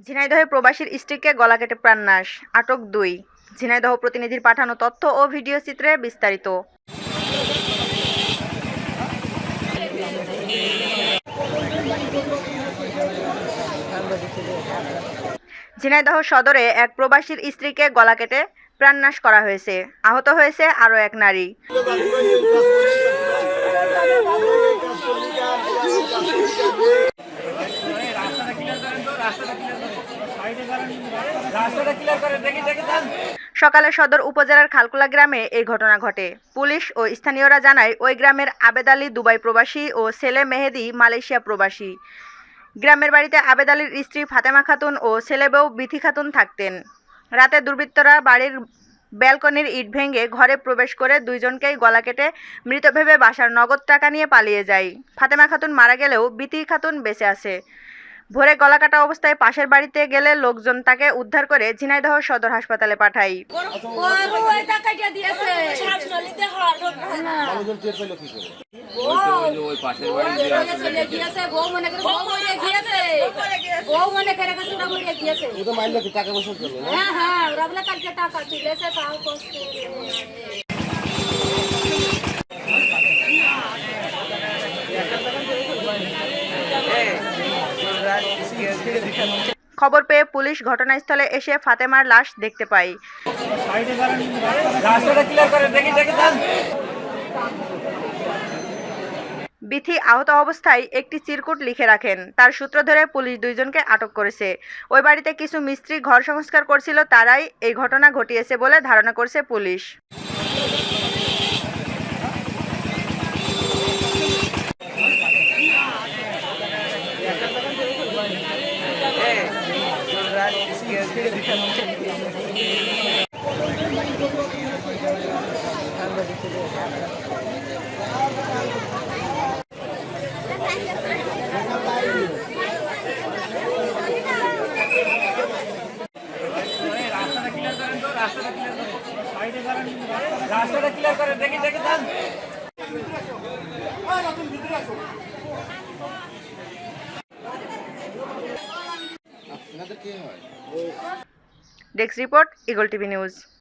ঝিনাইদহে প্রবাসীর স্ত্রীকে গলা কেটে প্রাণনাশ, আটক ২। ঝিনাইদহ প্রতিনিধির পাঠানো তথ্য ও ভিডিও চিত্রে বিস্তারিত। ঝিনাইদহ সদরে এক প্রবাসীর স্ত্রীকে গলা কেটে প্রাণনাশ করা হয়েছে। আহত হয়েছে আরও এক নারী। সকালে সদর উপজেলার খালকুলা গ্রামে এই ঘটনা ঘটে। পুলিশ ও স্থানীয়রা জানায়, ওই গ্রামের আবেদ আলী দুবাই প্রবাসী ও ছেলে মেহেদি মালয়েশিয়া প্রবাসী। গ্রামের বাড়িতে আবেদ আলীর স্ত্রী ফাতেমা খাতুন ও ছেলে বউ বিথি খাতুন থাকতেন। রাতে দুর্বৃত্তরা বাড়ির ব্যালকনির ইট ভেঙে ঘরে প্রবেশ করে দুইজনকেই গলা কেটে মৃত ভেবে বাসার নগদ টাকা নিয়ে পালিয়ে যায়। ফাতেমা খাতুন মারা গেলেও বিথি খাতুন বেঁচে আছে। ভোরে গলা কাটা অবস্থায় পাশের বাড়িতে গেলে লোকজন তাকে উদ্ধার করে ঝিনাইদহ সদর হাসপাতালে পাঠায়। খবর পেয়ে পুলিশ ঘটনাস্থলে এসে ফাতেমার লাশ দেখতে পায়। বিথি আহত অবস্থায় একটি চিরকুট লিখে রাখেন। তার সূত্র ধরে পুলিশ দুইজনকে আটক করেছে। ওই বাড়িতে কিছু মিস্ত্রি ঘর সংস্কার করছিল, তারাই এই ঘটনা ঘটিয়েছে বলে ধারণা করছে পুলিশ। রাস্তাটা ক্লিয়ার করে দেখি যান। Desk report, eagle TV news.